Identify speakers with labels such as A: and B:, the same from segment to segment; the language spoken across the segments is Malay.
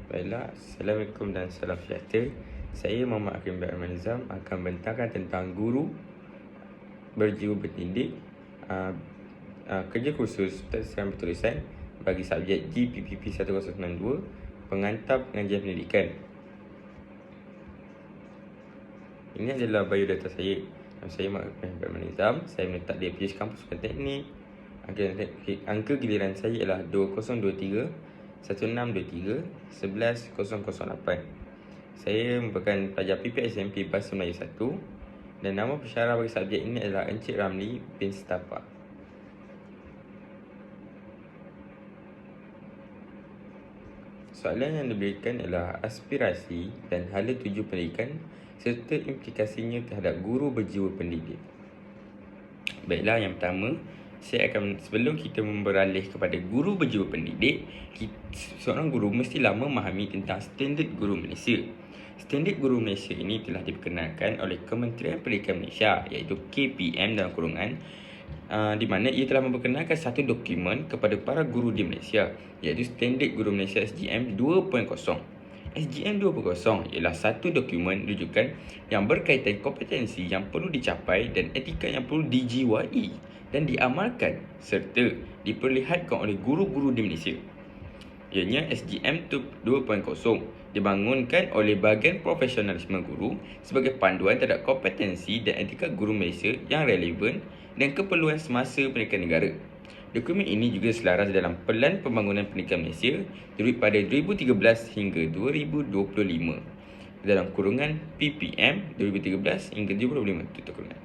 A: Baiklah, Assalamualaikum dan salam sejahtera. Saya Muhammad Akrim Rahman Nizam akan membentangkan tentang guru berjiwa pendidik, kerja khusus pentadbiran bertulisan bagi subjek GPPP 1092, pengantar pengajian pendidikan. Ini adalah biodata saya. Nama saya Muhammad Akrim Rahman Nizam. Saya menetap di PJ Kampus Teknik. Angka giliran saya ialah 2023 1623 11008. Saya merupakan pelajar PPSMP Bahasa Melayu 1 dan nama pensyarah bagi subjek ini adalah Encik Ramli bin Setafa. Soalan yang diberikan ialah aspirasi dan hala tuju pendidikan serta implikasinya terhadap guru berjiwa pendidik. Baiklah, yang pertama, sebelum kita beralih kepada guru berjiwa pendidik, seorang guru mestilah memahami tentang standard guru Malaysia. Standard guru Malaysia ini telah diperkenalkan oleh Kementerian Pendidikan Malaysia, iaitu KPM dalam kurungan, di mana ia telah memperkenalkan satu dokumen kepada para guru di Malaysia, iaitu Standard Guru Malaysia SGM 2.0. SGM 2.0 ialah satu dokumen rujukan yang berkaitan kompetensi yang perlu dicapai dan etika yang perlu dijiwai dan diamalkan serta diperlihatkan oleh guru-guru di Malaysia. Ianya SGM 2.0 dibangunkan oleh bahagian profesionalisme guru sebagai panduan terhadap kompetensi dan etika guru Malaysia yang relevan dan keperluan semasa pendidikan negara. Dokumen ini juga selaras dalam Pelan Pembangunan Pendidikan Malaysia terbit pada 2013 hingga 2025 dalam kurungan PPM 2013 hingga 2025 tutup kurungan.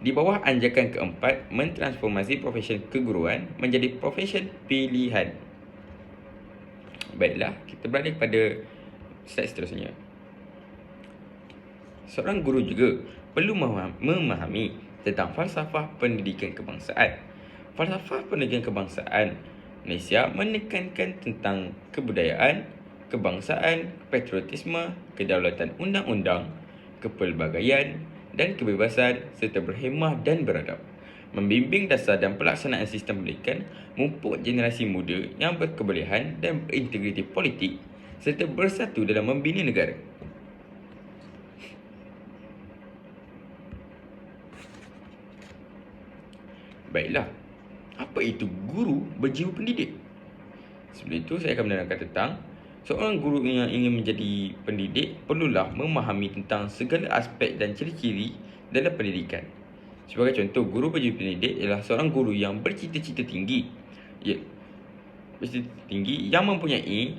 A: Di bawah anjakan keempat, mentransformasi profesion keguruan menjadi profesion pilihan. Baiklah, kita beralih kepada slide seterusnya. Seorang guru juga perlu memahami tentang falsafah pendidikan kebangsaan. Falsafah pendidikan kebangsaan Malaysia menekankan tentang kebudayaan, kebangsaan, patriotisme, kedaulatan undang-undang, kepelbagaian dan kebebasan serta berhemah dan beradab. Membimbing dasar dan pelaksanaan sistem pendidikan, memupuk generasi muda yang berkebolehan dan berintegriti politik serta bersatu dalam membina negara. Baiklah, apa itu guru berjiwa pendidik? Sebelum itu, saya akan menerangkan tentang seorang guru yang ingin menjadi pendidik perlulah memahami tentang segala aspek dan ciri-ciri dalam pendidikan. Sebagai contoh, guru berjiwa pendidik ialah seorang guru yang bercita-cita tinggi, yang mempunyai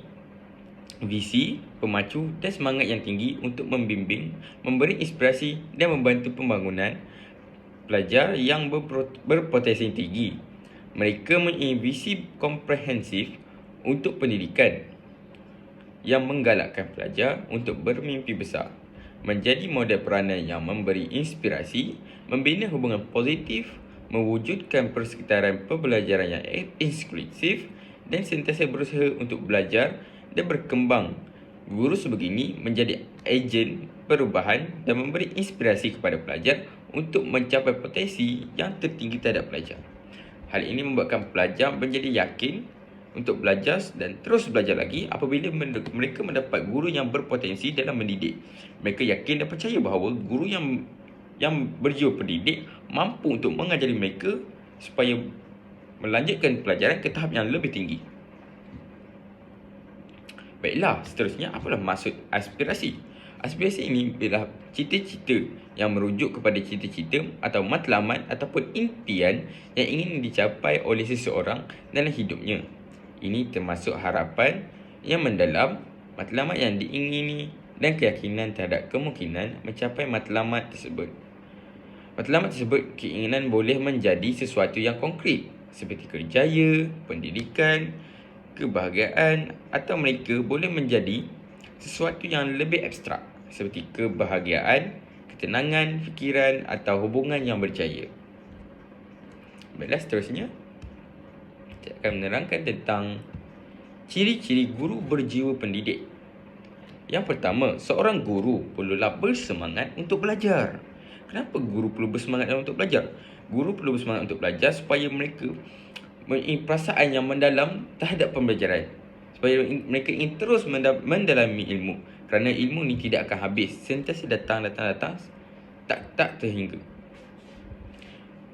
A: visi, pemacu dan semangat yang tinggi untuk membimbing, memberi inspirasi dan membantu pembangunan pelajar yang berpotensi tinggi. Mereka mempunyai visi komprehensif untuk pendidikan yang menggalakkan pelajar untuk bermimpi besar, menjadi model peranan yang memberi inspirasi, membina hubungan positif, mewujudkan persekitaran pembelajaran yang inklusif dan sentiasa berusaha untuk belajar dan berkembang. Guru sebegini menjadi ejen perubahan dan memberi inspirasi kepada pelajar untuk mencapai potensi yang tertinggi terhadap pelajar. Hal ini membuatkan pelajar menjadi yakin untuk belajar dan terus belajar lagi apabila mereka mendapat guru yang berpotensi dalam mendidik. Mereka yakin dan percaya bahawa guru yang berjiwa pendidik mampu untuk mengajari mereka supaya melanjutkan pelajaran ke tahap yang lebih tinggi. Baiklah, seterusnya, apalah maksud aspirasi? Aspirasi ini adalah cita-cita yang merujuk kepada cita-cita atau matlamat ataupun impian yang ingin dicapai oleh seseorang dalam hidupnya. Ini termasuk harapan yang mendalam, matlamat yang diingini dan keyakinan terhadap kemungkinan mencapai matlamat tersebut. Matlamat tersebut keinginan boleh menjadi sesuatu yang konkret seperti kerjaya, pendidikan, kebahagiaan, atau mereka boleh menjadi sesuatu yang lebih abstrak seperti kebahagiaan, ketenangan fikiran atau hubungan yang berjaya. Baiklah, seterusnya saya akan menerangkan tentang ciri-ciri guru berjiwa pendidik. Yang pertama, seorang guru perlulah bersemangat untuk belajar. Kenapa guru perlu bersemangat untuk belajar? Guru perlu bersemangat untuk belajar supaya mereka mempunyai perasaan yang mendalam terhadap pembelajaran. supaya mereka ingin terus mendalami ilmu, kerana ilmu ni tidak akan habis, sentiasa datang, tak terhingga.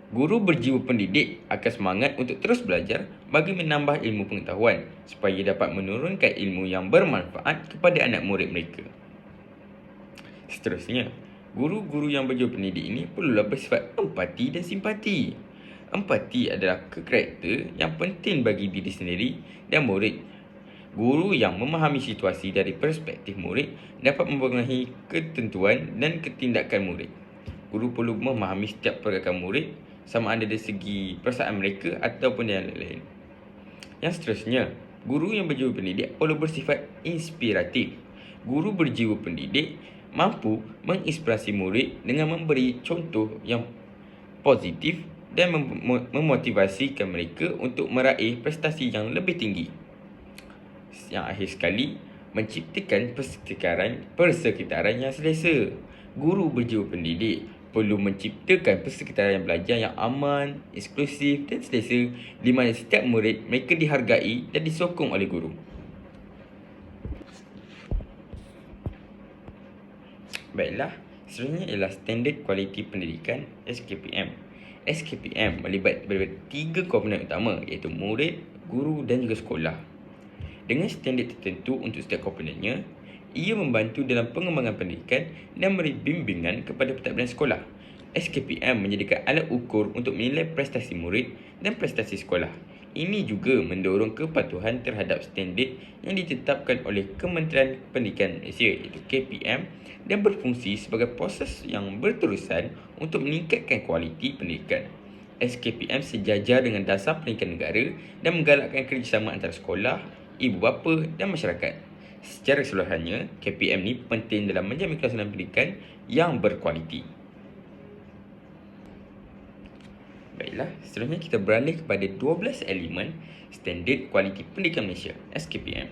A: Guru berjiwa pendidik akan semangat untuk terus belajar bagi menambah ilmu pengetahuan supaya dapat menurunkan ilmu yang bermanfaat kepada anak murid mereka. Seterusnya, guru-guru yang berjiwa pendidik ini perlulah bersifat empati dan simpati. Empati adalah karakter yang penting bagi diri sendiri dan murid. Guru yang memahami situasi dari perspektif murid dapat mempengaruhi ketentuan dan ketindakan murid. Guru perlu memahami setiap pergerakan murid, sama ada dari segi perasaan mereka ataupun yang lain. Yang seterusnya, guru yang berjiwa pendidik perlu bersifat inspiratif. Guru berjiwa pendidik mampu menginspirasi murid dengan memberi contoh yang positif dan memotivasikan mereka untuk meraih prestasi yang lebih tinggi. Yang akhir sekali, menciptakan persekitaran yang selesa. Guru berjiwa pendidik perlu menciptakan persekitaran belajar yang aman, eksklusif dan selesa, di mana setiap murid mereka dihargai dan disokong oleh guru. Baiklah, seterusnya ialah Standard Kualiti Pendidikan SKPM. SKPM melibatkan 3 komponen utama, iaitu murid, guru dan juga sekolah. Dengan standard tertentu untuk setiap komponennya, ia membantu dalam pengembangan pendidikan dan memberi bimbingan kepada pentadbiran sekolah. SKPM menjadikan alat ukur untuk menilai prestasi murid dan prestasi sekolah. Ini juga mendorong kepatuhan terhadap standard yang ditetapkan oleh Kementerian Pendidikan Malaysia, iaitu KPM, dan berfungsi sebagai proses yang berterusan untuk meningkatkan kualiti pendidikan. SKPM sejajar dengan dasar pendidikan negara dan menggalakkan kerjasama antara sekolah, ibu bapa dan masyarakat. Secara keseluruhannya, KPM ni penting dalam menjamin kelangsungan pendidikan yang berkualiti. Baiklah, seterusnya kita beralih kepada 12 elemen Standard Kualiti Pendidikan Malaysia SKPM.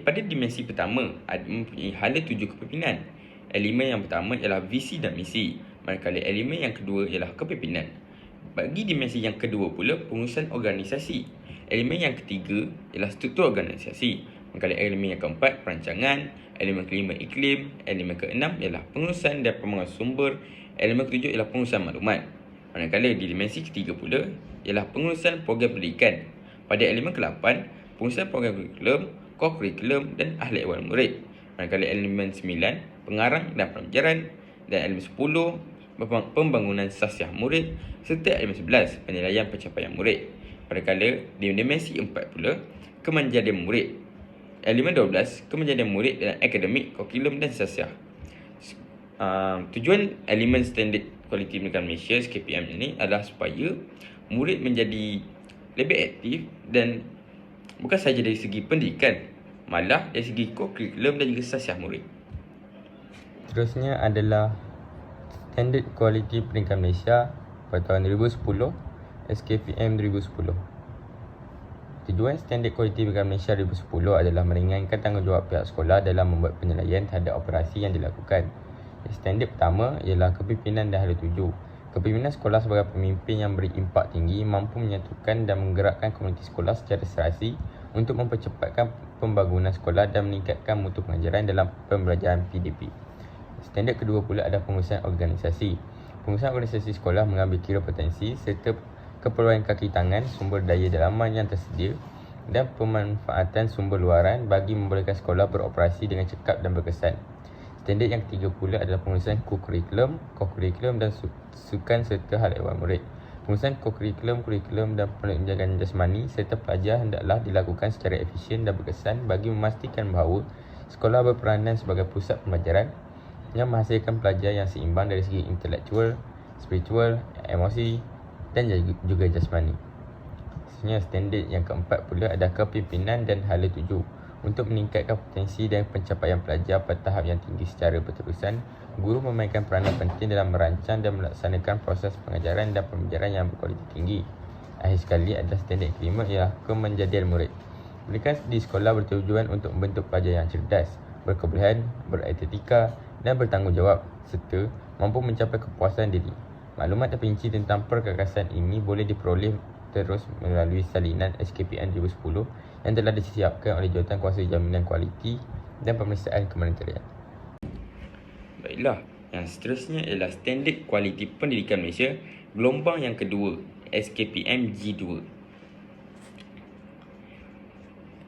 A: Pada dimensi pertama, ada mempunyai hala 7 kepimpinan. Elemen yang pertama ialah visi dan misi, manakala elemen yang kedua ialah kepimpinan. Bagi dimensi yang kedua pula, pengurusan organisasi. Elemen yang ketiga ialah struktur organisasi, manakala elemen yang keempat perancangan, elemen kelima iklim, elemen keenam ialah pengurusan dan pembangunan sumber, elemen ketujuh ialah pengurusan maklumat. Manakala di dimensi ketiga pula ialah pengurusan program pendidikan. Pada elemen ke-8, pengurusan program kurikulum, ko-kurikulum dan ahli ehwal murid. Manakala elemen 9, pengarang dan pengajaran, dan elemen 10, pembangunan sasiah murid, serta elemen 11, penilaian pencapaian murid. Manakala di dimensi 4 pula, kemanjadian murid. Elemen 12, kemanjadian murid dalam akademik, kurikulum dan sasiah. Tujuan elemen Standard Kualiti Pendidikan Malaysia SKPM ini adalah supaya murid menjadi lebih aktif dan bukan sahaja dari segi pendidikan, malah dari segi kurikulum dan juga sasiah murid.
B: Terusnya adalah Standard Kualiti Pendidikan Malaysia pada tahun 2010, SKPM 2010. Tujuan Standard Kualiti Pendidikan Malaysia 2010 adalah meringankan tanggungjawab pihak sekolah dalam membuat penilaian terhadap operasi yang dilakukan. Standard pertama ialah kepimpinan dan hala 7. Kepimpinan sekolah sebagai pemimpin yang beri impak tinggi mampu menyatukan dan menggerakkan komuniti sekolah secara serasi untuk mempercepatkan pembangunan sekolah dan meningkatkan mutu pengajaran dalam pembelajaran PDP. Standard kedua pula adalah pengurusan organisasi. Pengurusan organisasi sekolah mengambil kira potensi serta keperluan kaki tangan, sumber daya dalaman yang tersedia dan pemanfaatan sumber luaran bagi membolehkan sekolah beroperasi dengan cekap dan berkesan. Standard yang ketiga pula adalah pengurusan ko-kurikulum dan sukan serta hal ehwal murid. Pengurusan ko-kurikulum, kurikulum dan penjagaan jasmani serta pelajar hendaklah dilakukan secara efisien dan berkesan bagi memastikan bahawa sekolah berperanan sebagai pusat pembelajaran yang menghasilkan pelajar yang seimbang dari segi intelektual, spiritual, emosi dan juga jasmani. Seterusnya standard yang keempat pula adalah kepimpinan dan hala 7. Untuk meningkatkan potensi dan pencapaian pelajar pada tahap yang tinggi secara berterusan, guru memainkan peranan penting dalam merancang dan melaksanakan proses pengajaran dan pembelajaran yang berkualiti tinggi. Akhir sekali adalah standard kelima ialah kemanjadian murid. Pendidikan di sekolah bertujuan untuk membentuk pelajar yang cerdas, berkebolehan, beretika dan bertanggungjawab serta mampu mencapai kepuasan diri. Maklumat terperinci tentang perkakasan ini boleh diperoleh terus melalui salinan SKPM 2010 yang telah disiapkan oleh Jawatankuasa Jaminan Kualiti dan Pemeriksaan Kementerian.
A: Baiklah, yang seterusnya ialah Standard Kualiti Pendidikan Malaysia gelombang yang kedua, SKPM G2.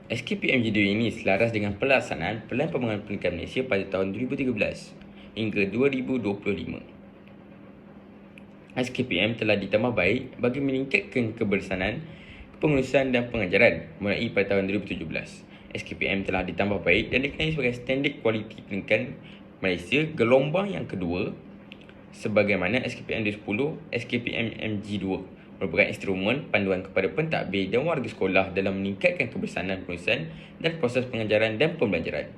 A: SKPM G2 ini selaras dengan pelaksanaan Pelan Pembangunan Pendidikan Malaysia pada tahun 2013 hingga 2025. SKPM telah ditambah baik bagi meningkatkan kebersamaan pengurusan dan pengajaran mulai pada tahun 2017. SKPM telah ditambah baik dan dikenali sebagai Standard Kualiti Pendidikan Malaysia gelombang yang kedua sebagaimana SKPM 2010, SKPM MG2 merupakan instrumen panduan kepada pentadbir dan warga sekolah dalam meningkatkan kebersamaan pengurusan dan proses pengajaran dan pembelajaran.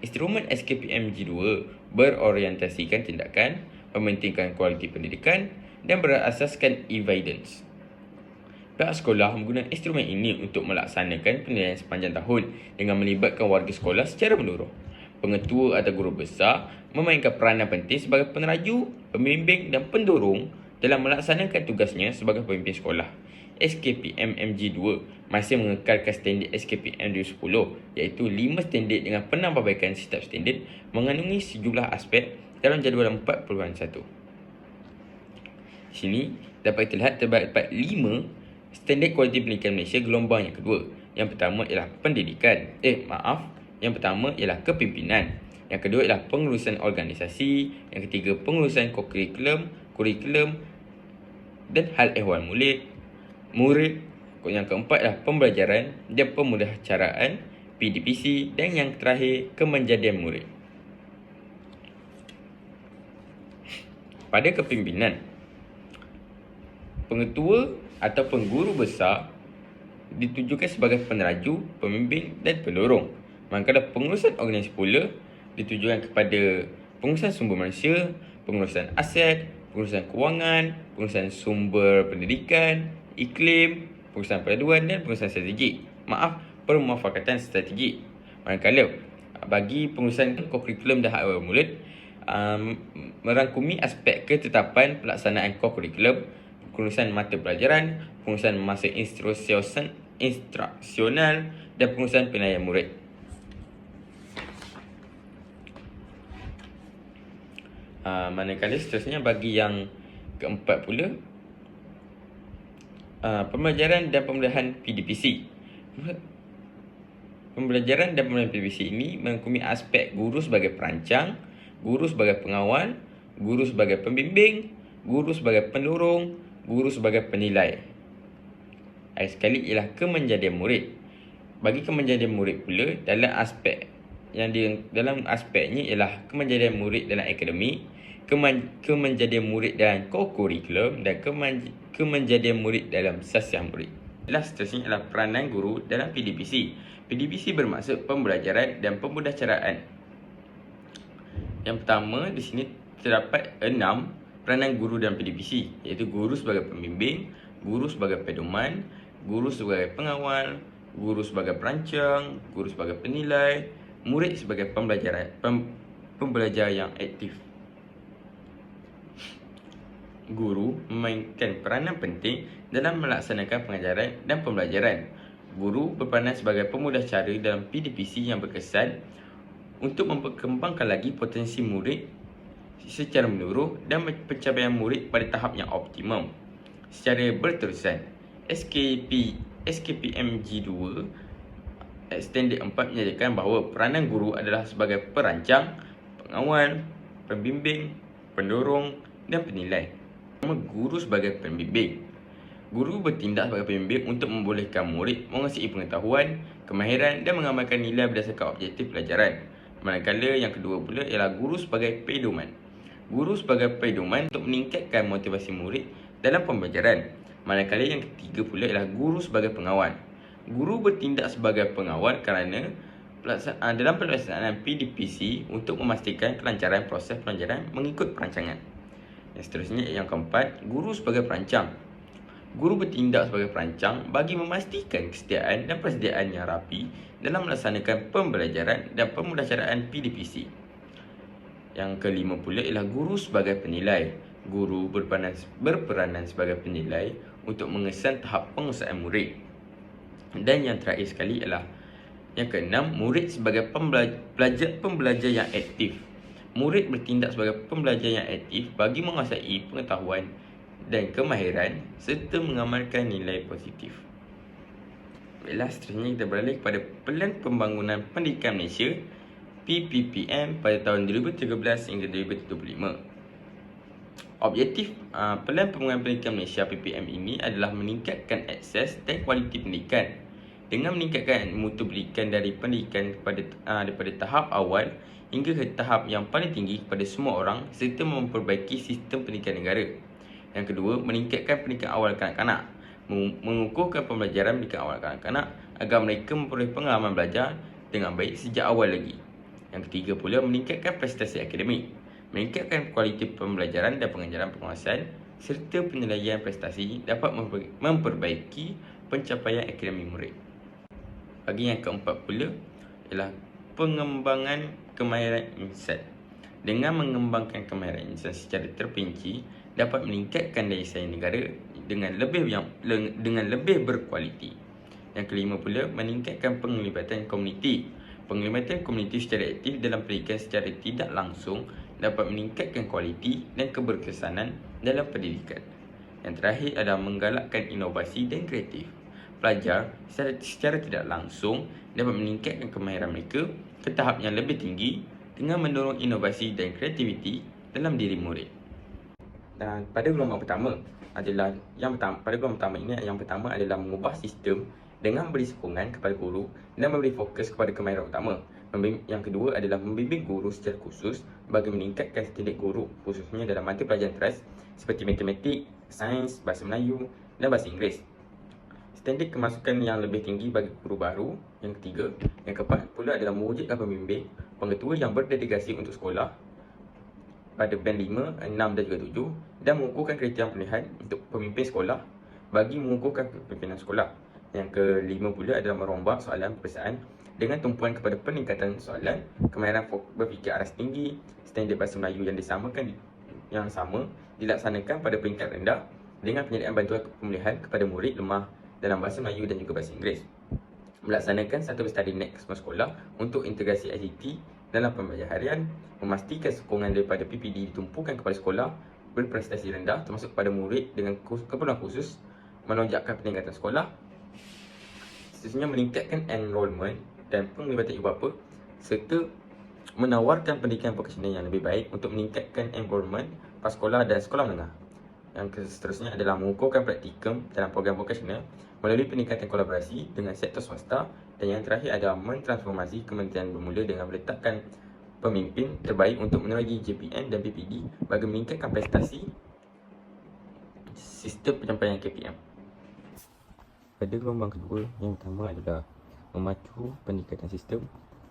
A: Instrumen SKPM G2 berorientasikan tindakan, mementingkan kualiti pendidikan dan berasaskan evidence. Pihak sekolah menggunakan instrumen ini untuk melaksanakan penilaian sepanjang tahun dengan melibatkan warga sekolah secara menyeluruh. Pengetua atau guru besar memainkan peranan penting sebagai peneraju, pembimbing dan pendorong dalam melaksanakan tugasnya sebagai pemimpin sekolah. SKPM MG2 masih mengekalkan standard SKPM 2010 iaitu 5 standard dengan penambahbaikan setiap standard mengandungi sejumlah aspek dalam jadual 4.1. Sini dapat terlihat terdapat 5 Standard Kualiti Pendidikan Malaysia gelombang yang kedua. Yang pertama ialah pendidikan. Yang pertama ialah kepimpinan. Yang kedua ialah pengurusan organisasi. Yang ketiga pengurusan kurikulum dan hal ehwal murid. Yang keempat ialah pembelajaran dan pemudahcaraan PDPC dan yang terakhir kemenjadian murid. Pada kepimpinan, pengetua ataupun guru besar ditujukan sebagai peneraju, pembimbing dan pendorong. Manakala pengurusan organisasi pula ditujukan kepada pengurusan sumber manusia, pengurusan aset, pengurusan kewangan, pengurusan sumber pendidikan, iklim, pengurusan peraduan dan pengurusan permufakatan strategik. Manakala bagi pengurusan kurikulum dan hak ehwal murid merangkumi aspek ketetapan pelaksanaan kurikulum, pengurusan mata pelajaran, pengurusan masa instruksional dan pengurusan penilaian murid. Manakala seterusnya bagi yang keempat pula, pembelajaran dan pemudaan PDPC. Pembelajaran dan pemudaan PDPC ini merangkumi aspek guru sebagai perancang, guru sebagai pengawal, guru sebagai pembimbing, guru sebagai pendorong, guru sebagai penilai. Akhir sekali ialah kemenjadian murid. Bagi kemenjadian murid pula dalam aspeknya ialah kemenjadian murid dalam akademik, kemenjadian murid dalam kurikulum dan kemenjadian murid dalam sasiah murid. Seterusnya ialah peranan guru dalam PDPC. PDPC bermaksud pembelajaran dan pemudahcaraan. Yang pertama di sini terdapat 6 peranan guru dalam PDPC, iaitu guru sebagai pembimbing, guru sebagai pedoman, guru sebagai pengawal, guru sebagai perancang, guru sebagai penilai, murid sebagai pembelajar yang aktif. Guru memainkan peranan penting dalam melaksanakan pengajaran dan pembelajaran. Guru berperanan sebagai pemudah cara dalam PDPC yang berkesan untuk memperkembangkan lagi potensi murid secara menyeluruh dan pencapaian murid pada tahap yang optimum. Secara berterusan, SKPM G2 Standard 4 menyatakan bahawa peranan guru adalah sebagai perancang, pengawal, pembimbing, pendorong dan penilai. Guru sebagai pembimbing. Guru bertindak sebagai pembimbing untuk membolehkan murid menguasai pengetahuan, kemahiran dan mengamalkan nilai berdasarkan objektif pelajaran. Manakala yang kedua pula ialah guru sebagai pedoman. Guru sebagai pedoman untuk meningkatkan motivasi murid dalam pembelajaran. Manakala yang ketiga pula ialah guru sebagai pengawal. Guru bertindak sebagai pengawal kerana dalam pelaksanaan PDPC untuk memastikan kelancaran proses pelajaran mengikut perancangan. Yang seterusnya yang keempat, guru sebagai perancang. Guru bertindak sebagai perancang bagi memastikan kesetiaan dan persediaan yang rapi dalam melaksanakan pembelajaran dan pemudahcaraan PDPC. Yang kelima pula ialah guru sebagai penilai. Guru berperanan sebagai penilai untuk mengesan tahap penguasaan murid. Dan yang terakhir sekali ialah yang keenam, murid sebagai pembelajar yang aktif. Murid bertindak sebagai pembelajar yang aktif bagi menguasai pengetahuan dan kemahiran serta mengamalkan nilai positif. Baiklah, seterusnya kita beralih kepada Pelan Pembangunan Pendidikan Malaysia PPPM pada tahun 2013 hingga 2025. Objektif Pelan Pembangunan Pendidikan Malaysia PPM ini adalah meningkatkan akses dan kualiti pendidikan dengan meningkatkan mutu pendidikan daripada tahap awal hingga ke tahap yang paling tinggi kepada semua orang serta memperbaiki sistem pendidikan negara. Yang kedua, meningkatkan pendidikan awal kanak-kanak, mengukuhkan pembelajaran pendidikan awal kanak-kanak agar mereka memperoleh pengalaman belajar dengan baik sejak awal lagi. Yang ketiga pula, meningkatkan prestasi akademik, meningkatkan kualiti pembelajaran dan pengajaran penguasaan serta penilaian prestasi dapat memperbaiki pencapaian akademik murid. Bagi yang keempat pula ialah pengembangan kemahiran insan. Dengan mengembangkan kemahiran insan secara terperinci dapat meningkatkan daya saing negara dengan lebih berkualiti. Yang kelima pula, meningkatkan penglibatan komuniti. Penglibatan komuniti secara aktif dalam pendidikan secara tidak langsung dapat meningkatkan kualiti dan keberkesanan dalam pendidikan. Yang terakhir adalah menggalakkan inovasi dan kreatif. Pelajar secara tidak langsung dapat meningkatkan kemahiran mereka ke tahap yang lebih tinggi dengan mendorong inovasi dan kreativiti dalam diri murid. Dan pada gelombang pertama adalah mengubah sistem dengan beri sokongan kepada guru dan memberi fokus kepada kemahiran utama. Yang kedua adalah membimbing guru secara khusus bagi meningkatkan standard guru khususnya dalam mata pelajaran teras seperti matematik, sains, bahasa Melayu dan bahasa Inggeris. Standard kemasukan yang lebih tinggi bagi guru baru. Yang ketiga, yang keempat pula adalah mewujudkan pembimbing pengetua yang berdedikasi untuk sekolah pada band 5, 6 dan juga 7 dan mengukuhkan kriteria pemilihan untuk pemimpin sekolah bagi mengukuhkan pimpinan sekolah. Yang kelima pula adalah merombak soalan peperiksaan dengan tumpuan kepada peningkatan soalan, kemahiran berfikir aras tinggi, standard bahasa Melayu yang sama dilaksanakan pada peringkat rendah dengan penyediaan bantuan pemulihan kepada murid lemah dalam bahasa Melayu dan juga bahasa Inggeris. Melaksanakan satu study net ke semua sekolah untuk integrasi ICT dalam pembelajaran harian, memastikan sokongan daripada PPD ditumpukan kepada sekolah berprestasi rendah termasuk kepada murid dengan keperluan khusus, melonjakkan peningkatan sekolah, seterusnya meningkatkan enrolment dan penglibatan ibu bapa serta menawarkan pendidikan vokasional yang lebih baik untuk meningkatkan enrolment prasekolah dan sekolah menengah. Yang seterusnya adalah mengukuhkan praktikum dalam program vokasional melalui peningkatan kolaborasi dengan sektor swasta. Dan yang terakhir adalah mentransformasi kementerian bermula dengan meletakkan pemimpin terbaik untuk menerogi JPN dan PPD bagi meningkatkan prestasi sistem penyampaian KPM. Pada gelombang kedua, yang pertama adalah memacu peningkatan sistem.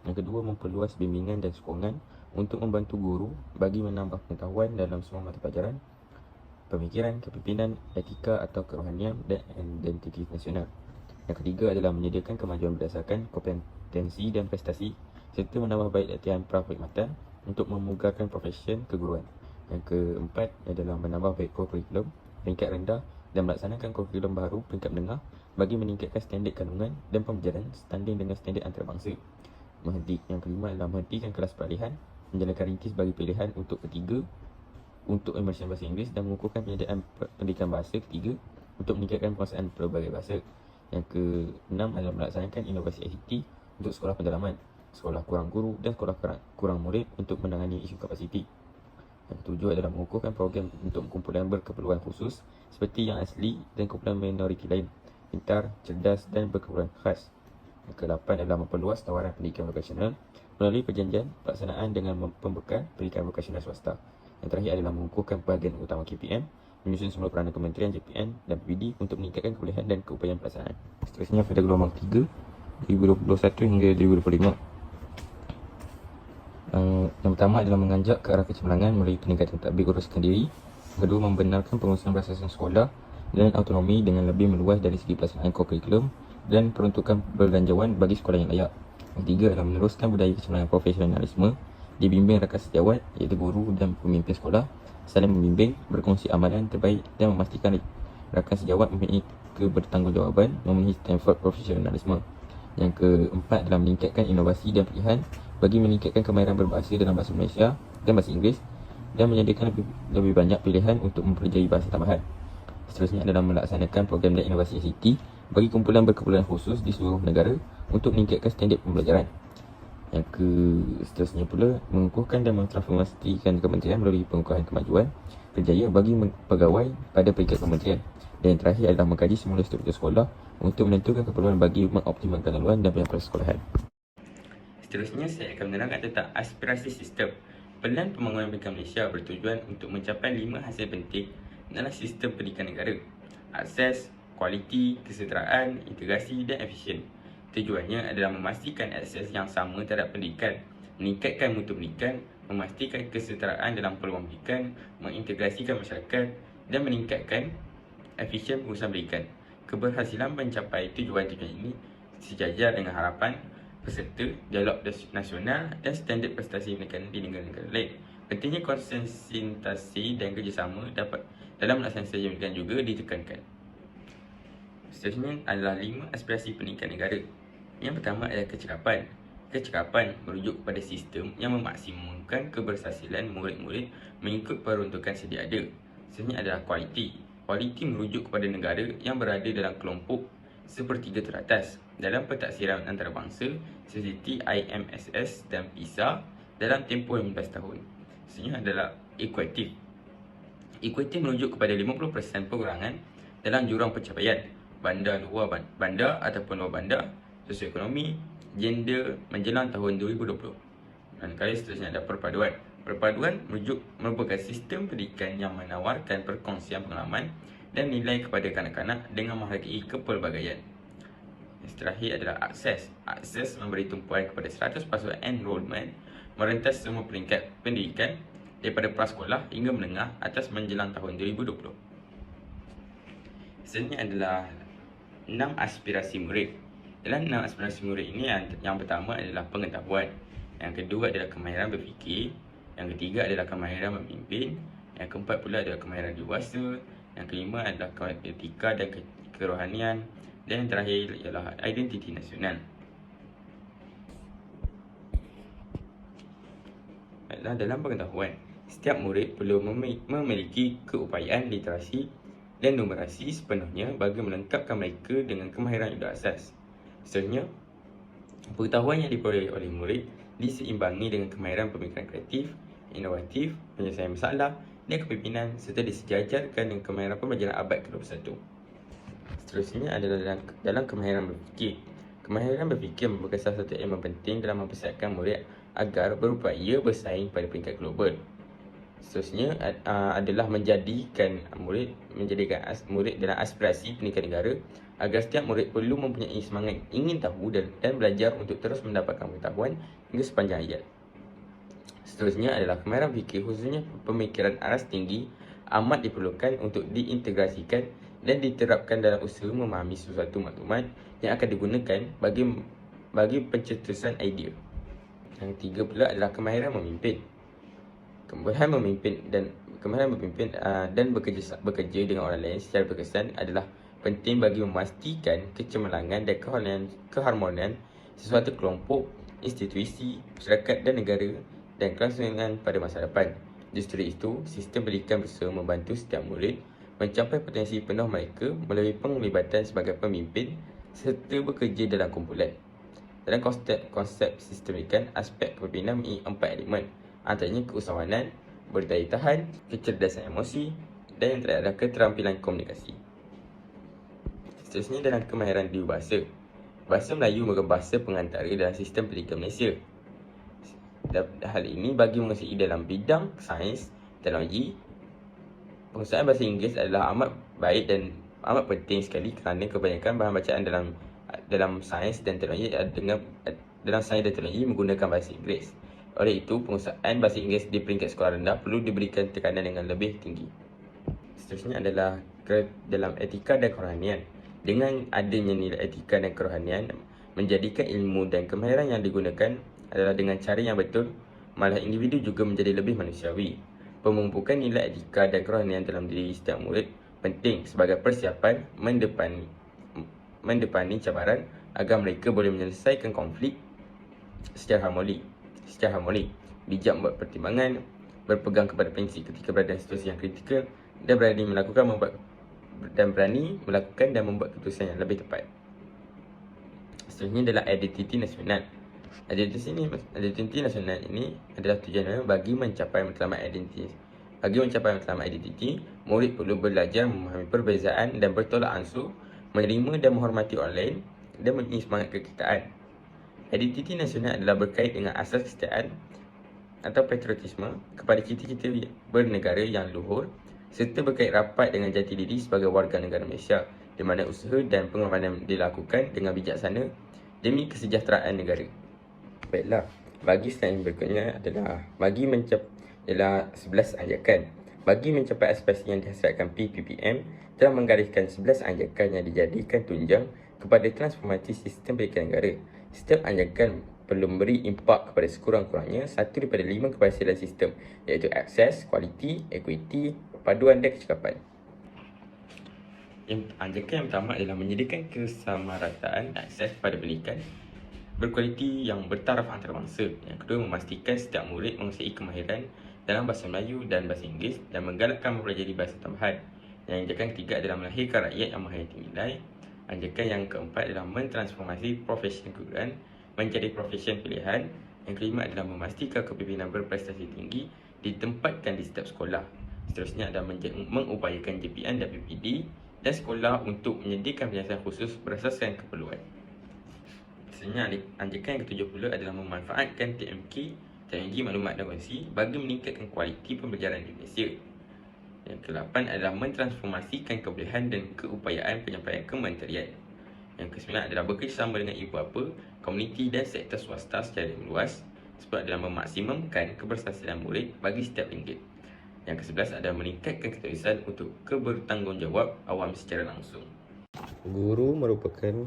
A: Yang kedua, memperluas bimbingan dan sokongan untuk membantu guru bagi menambah pengetahuan dalam semua mata pelajaran, pemikiran, kepimpinan, etika atau kerohanian dan identiti nasional. Yang ketiga adalah menyediakan kemajuan berdasarkan kompetensi dan prestasi serta menambah baik latihan prakhidmatan untuk memugarkan profesion keguruan. Yang keempat adalah menambah baik kurikulum peringkat rendah dan melaksanakan kurikulum baru peringkat menengah bagi meningkatkan standard kandungan dan pembelajaran standing dengan standard antarabangsa. Yang kelima adalah menghentikan kelas peralihan, menjalankan ringkis bagi pilihan untuk ketiga untuk immersion bahasa Inggeris dan mengukuhkan penyediaan pendidikan bahasa ketiga untuk meningkatkan penguasaan pelbagai bahasa. Yang keenam adalah melaksanakan inovasi ICT untuk sekolah pendalaman, sekolah kurang guru dan sekolah kurang murid untuk menangani isu kapasiti. Yang ketujuh adalah mengukuhkan program untuk kumpulan berkeperluan khusus seperti yang asli dan kumpulan minoriti lain, pintar, cerdas dan berkeperluan khas. Yang ke-8 adalah memperluas tawaran pendidikan vokasional melalui perjanjian pelaksanaan dengan pembekal pendidikan vokasional swasta. Yang terakhir adalah mengukuhkan bahagian utama KPM, menyusun semula peranan kementerian JPN dan PPD untuk meningkatkan kebolehan dan keupayaan pelaksanaan. Seterusnya pada gelombang 3, 2021 hingga 2025. Yang pertama adalah menganjak ke arah kecemerlangan melalui peningkatan tadbir uruskan diri. Yang kedua, membenarkan pengurusan berasaskan sekolah dan autonomi dengan lebih meluas dari segi pelaksanaan kurikulum dan peruntukan belanjawan bagi sekolah yang layak. Yang ketiga adalah meneruskan budaya kecemerlangan profesionalisme dibimbing rakan sejawat iaitu guru dan pemimpin sekolah, saling membimbing, berkongsi amalan terbaik dan memastikan
B: rakan sejawat mempunyai kebertanggungjawaban memenuhi standard profesionalisme. Yang keempat adalah meningkatkan inovasi dan pilihan bagi meningkatkan kemahiran berbahasa dalam bahasa Malaysia dan bahasa Inggeris dan menyediakan lebih banyak pilihan untuk mempelajari bahasa tambahan. Seterusnya adalah melaksanakan program dan inovasi ICT bagi kumpulan-berkumpulan khusus di seluruh negara untuk meningkatkan standard pembelajaran. Yang seterusnya pula, mengukuhkan dan mentransformasikan kementerian melalui pengukuhan kemajuan kerjaya bagi pegawai pada peringkat kementerian. Dan yang terakhir adalah mengkaji semula struktur sekolah untuk menentukan keperluan bagi mengoptimalkan laluan dan penyampaian sekolahan.
A: Seterusnya, saya akan menerangkan tentang aspirasi sistem. Pelan Pembangunan Pendidikan Malaysia bertujuan untuk mencapai 5 hasil penting dalam sistem pendidikan negara: akses, kualiti, kesetaraan, integrasi dan efisien. Tujuannya adalah memastikan akses yang sama terhadap pendidikan, meningkatkan mutu pendidikan, memastikan kesetaraan dalam peluang pendidikan, mengintegrasikan masyarakat dan meningkatkan efisien pengurusan pendidikan. Keberhasilan mencapai tujuan-tujuan ini sejajar dengan harapan peserta, dialog nasional dan standard prestasi pendidikan di negara-negara lain. Pentingnya konsentrasi dan kerjasama dalam melaksanakan strategi pendidikan juga ditekankan. Seterusnya adalah 5 aspirasi pendidikan negara. Yang pertama adalah kecekapan. Kecekapan merujuk kepada sistem yang memaksimumkan keberhasilan murid-murid mengikut peruntukan sedia ada. Seterusnya adalah kualiti. Kualiti merujuk kepada negara yang berada dalam kelompok sepertiga teratas dalam pentaksiran antarabangsa seperti IMSS dan PISA dalam tempoh 15 tahun. Seterusnya adalah ekuatif. Ekuatif merujuk kepada 50% pengurangan dalam jurang pencapaian bandar luar bandar ataupun luar bandar, sosioekonomi, gender menjelang tahun 2020. Dan kali seterusnya ada perpaduan. Perpaduan merupakan sistem pendidikan yang menawarkan perkongsian pengalaman dan nilai kepada kanak-kanak dengan menghargai kepelbagaian. Yang terakhir adalah akses. Akses memberi tumpuan kepada 100% enrollment merentas semua peringkat pendidikan daripada prasekolah hingga menengah atas menjelang tahun 2020. Seterusnya adalah 6 aspirasi murid. Dalam 6 aspirasi murid ini, yang pertama adalah pengetahuan, yang kedua adalah kemahiran berfikir, yang ketiga adalah kemahiran memimpin, yang keempat pula adalah kemahiran dewasa, yang kelima adalah etika dan kerohanian, dan yang terakhir ialah identiti nasional. Dalam pengetahuan, setiap murid perlu memiliki keupayaan literasi dan numerasi sepenuhnya bagi melengkapkan mereka dengan kemahiran ibadah asas. Seterusnya, pengetahuan yang diperoleh oleh murid diseimbangi dengan kemahiran pemikiran kreatif, inovatif, penyelesaian masalah dan kepimpinan serta disejajarkan dengan kemahiran pembelajaran abad ke-21. Seterusnya adalah dalam kemahiran berfikir. Kemahiran berfikir merupakan salah satu elemen penting dalam mempersiapkan murid agar berupaya bersaing pada peringkat global. Seterusnya adalah menjadikan murid dalam aspirasi pendidikan negara agar setiap murid perlu mempunyai semangat ingin tahu dan belajar untuk terus mendapatkan pengetahuan hingga sepanjang hayat. Seterusnya adalah kemahiran fikir, khususnya pemikiran aras tinggi, amat diperlukan untuk diintegrasikan dan diterapkan dalam usaha memahami sesuatu maklumat yang akan digunakan bagi pencetusan idea. Yang ketiga pula adalah kemahiran memimpin. Kemahiran memimpin dan bekerja dengan orang lain secara berkesan adalah penting bagi memastikan kecemerlangan dan keharmonian sesuatu kelompok, institusi, masyarakat dan negara dan kelangsungan pada masa depan. Justru itu, sistem pendidikan berusaha membantu setiap murid mencapai potensi penuh mereka melalui penglibatan sebagai pemimpin serta bekerja dalam kumpulan. Dalam konsep sistem pendidikan, aspek kepimpinan mempunyai 4 elemen, antaranya keusahawanan, berdaya tahan, kecerdasan emosi dan yang terakhir adalah keterampilan komunikasi. Seterusnya dalam kemahiran dua bahasa. Bahasa Melayu merupakan bahasa pengantara dalam sistem pendidikan Malaysia. Hal ini bagi menguasai dalam bidang sains, teknologi. Penguasaan bahasa Inggeris adalah amat baik dan amat penting sekali kerana kebanyakan bahan bacaan dalam sains dan teknologi menggunakan bahasa Inggeris. Oleh itu, penguasaan bahasa Inggeris di peringkat sekolah rendah perlu diberikan tekanan dengan lebih tinggi. Seterusnya adalah dalam etika dan kerohanian. Dengan adanya nilai etika dan kerohanian, menjadikan ilmu dan kemahiran yang digunakan adalah dengan cara yang betul, malah individu juga menjadi lebih manusiawi. Pemumpukan nilai etika dan kerohanian dalam diri setiap murid penting sebagai persiapan mendepani cabaran agar mereka boleh menyelesaikan konflik secara harmonik, bijak membuat pertimbangan, berpegang kepada prinsip ketika berada dalam situasi yang kritikal, dan berani melakukan dan membuat keputusan yang lebih tepat. Seterusnya adalah identiti nasional. Identiti nasional ini adalah tujuan bagi mencapai matlamat identiti. Bagi mencapai matlamat identiti, murid perlu belajar memahami perbezaan dan bertolak ansur, menerima dan menghormati orang lain, dan mempunyai semangat kekitaan. Identiti nasional adalah berkait dengan asas kesetiaan atau patriotisme kepada cita-cita bernegara yang luhur, serta berkait rapat dengan jati diri sebagai warga negara Malaysia, di mana usaha dan pengorbanan dilakukan dengan bijaksana demi kesejahteraan negara. Baiklah, bagi slide berikutnya adalah 11 anjakan. Bagi mencapai aspirasi yang dihasratkan PPPM telah menggariskan 11 anjakan yang dijadikan tunjang kepada transformasi sistem pendidikan negara. Setiap anjakan perlu memberi impak kepada sekurang-kurangnya 1 daripada 5 keberhasilan sistem, iaitu akses, kualiti, equity, perpaduan dan kecekapan. Anjakan yang pertama adalah menyediakan kesamarataan akses kepada pendidikan berkualiti yang bertaraf antarabangsa. Yang kedua, memastikan setiap murid menguasai kemahiran dalam bahasa Melayu dan bahasa Inggeris dan menggalakkan mempelajari bahasa tambahan. Yang anjakan ketiga adalah melahirkan rakyat yang menghayati nilai. Anjakan yang keempat adalah mentransformasi profesi keguruan menjadi profesi pilihan. Yang kelima adalah memastikan kepimpinan berprestasi tinggi ditempatkan di setiap sekolah. Seterusnya adalah mengupayakan JPN dan PPD dan sekolah untuk menyediakan penjelasan khusus berdasarkan keperluan. Seterusnya, anjakan yang ke-70 adalah memanfaatkan TMK, teknologi maklumat dan kongsi, bagi meningkatkan kualiti pembelajaran di Malaysia. Yang ke-8 adalah mentransformasikan kebolehan dan keupayaan penyampaian kementerian. Yang ke-9 adalah bekerjasama dengan ibu bapa, komuniti dan sektor swasta secara meluas, sebab adalah memaksimumkan keberhasilan murid bagi setiap ringgit. Yang ke-11 adalah meningkatkan ketulisan untuk kebertanggungjawab awam secara langsung.
B: Guru merupakan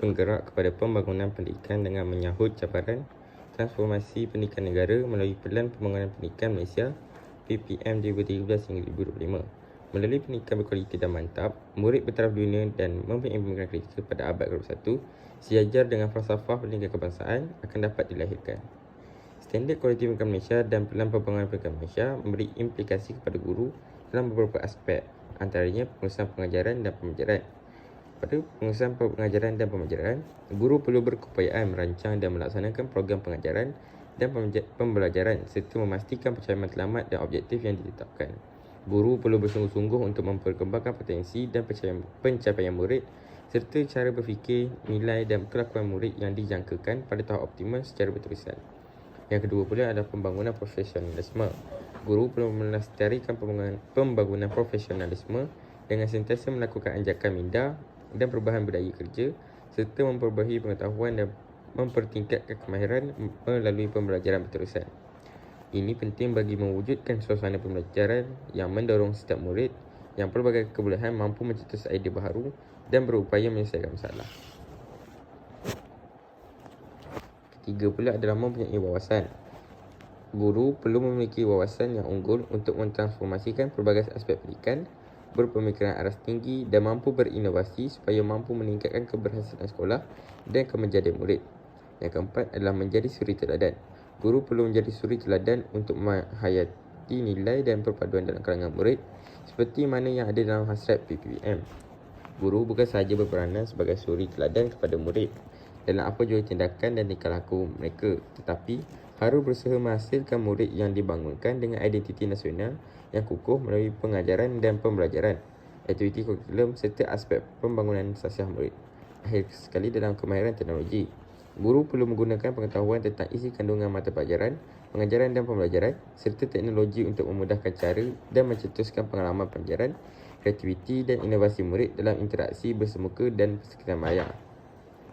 B: penggerak kepada pembangunan pendidikan dengan menyahut cabaran transformasi pendidikan negara melalui Pelan Pembangunan Pendidikan Malaysia PPM 2013 hingga 2025. Melalui pendidikan berkualiti dan mantap, murid bertaraf dunia dan mempunyai pemikiran kritikal pada abad ke-21, sejajar dengan falsafah pendidikan kebangsaan akan dapat dilahirkan. Standard Kualiti Pendidikan Malaysia dan Pelan Pembangunan Pendidikan Malaysia memberi implikasi kepada guru dalam beberapa aspek, antaranya pengurusan pengajaran dan pembelajaran. Pada pengurusan pengajaran dan pembelajaran, guru perlu berkeupayaan merancang dan melaksanakan program pengajaran dan pembelajaran serta memastikan pencapaian matlamat dan objektif yang ditetapkan. Guru perlu bersungguh-sungguh untuk memperkembangkan potensi dan pencapaian murid serta cara berfikir, nilai dan kelakuan murid yang dijangkakan pada tahap optimal secara berterusan. Yang kedua pula adalah pembangunan profesionalisme. Guru perlu melestarikan pembangunan profesionalisme dengan sentiasa melakukan anjakan minda dan perubahan budaya kerja serta memperbaharui pengetahuan dan mempertingkatkan kemahiran melalui pembelajaran berterusan. Ini penting bagi mewujudkan suasana pembelajaran yang mendorong setiap murid yang pelbagai kebolehan mampu mencetus idea baharu dan berupaya menyelesaikan masalah. Ketiga pula adalah mempunyai wawasan. Guru perlu memiliki wawasan yang unggul untuk mentransformasikan pelbagai aspek pendidikan, berpemikiran aras tinggi dan mampu berinovasi supaya mampu meningkatkan keberhasilan sekolah dan kemenjadian murid. Yang keempat adalah menjadi suri teladan. Guru perlu menjadi suri teladan untuk menghayati nilai dan perpaduan dalam kalangan murid seperti mana yang ada dalam hasrat PPM. Guru bukan sahaja berperanan sebagai suri teladan kepada murid dalam apa jua tindakan dan tingkah laku mereka, tetapi harus berusaha menghasilkan murid yang dibangunkan dengan identiti nasional yang kukuh melalui pengajaran dan pembelajaran, aktiviti kurikulum serta aspek pembangunan sasiah murid. Akhir sekali, dalam kemahiran teknologi, guru perlu menggunakan pengetahuan tentang isi kandungan mata pelajaran, pengajaran dan pembelajaran serta teknologi untuk memudahkan cara dan mencetuskan pengalaman pelajaran, kreativiti dan inovasi murid dalam interaksi bersemuka dan persekitaran maya.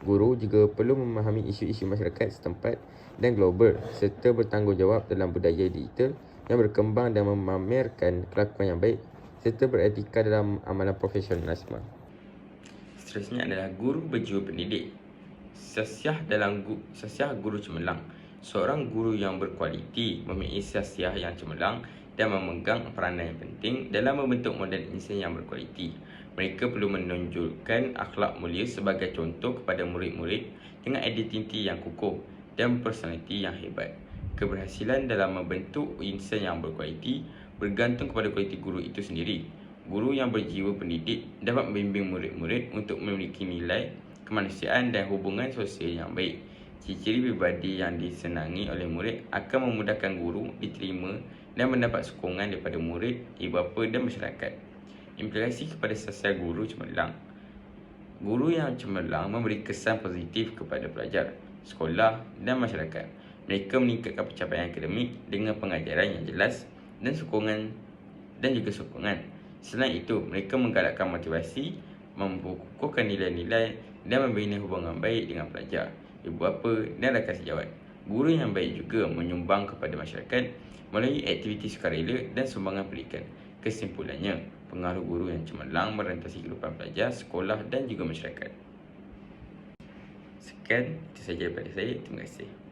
B: Guru juga perlu memahami isu-isu masyarakat setempat dan global serta bertanggungjawab dalam budaya digital yang berkembang dan memamerkan kelakuan yang baik serta beretika dalam amalan profesionalisme.
A: Seterusnya adalah guru berjiwa pendidik. Sasiah guru cemerlang. Seorang guru yang berkualiti mempunyai sasiah yang cemerlang dan memegang peranan yang penting dalam membentuk model insan yang berkualiti. Mereka perlu menunjukkan akhlak mulia sebagai contoh kepada murid-murid dengan identiti yang kukuh dan personaliti yang hebat. Keberhasilan dalam membentuk insan yang berkualiti bergantung kepada kualiti guru itu sendiri. Guru yang berjiwa pendidik dapat membimbing murid-murid untuk memiliki nilai kemanusiaan dan hubungan sosial yang baik. Ciri-ciri pribadi yang disenangi oleh murid akan memudahkan guru diterima dan mendapat sokongan daripada murid, ibu bapa dan masyarakat. Implikasi kepada sosial guru cemerlang. Guru yang cemerlang memberi kesan positif kepada pelajar, sekolah dan masyarakat. Mereka meningkatkan pencapaian akademik dengan pengajaran yang jelas dan juga sokongan. Selain itu, mereka menggalakkan motivasi, mengukuhkan nilai-nilai dan membina hubungan baik dengan pelajar, ibu bapa dan rakan sejawat. Guru yang baik juga menyumbang kepada masyarakat melalui aktiviti sukarela dan sumbangan pendidikan. Kesimpulannya, pengaruh guru yang cemerlang merentasi kehidupan pelajar, sekolah dan juga masyarakat. Sekian, itu sahaja daripada saya. Terima kasih.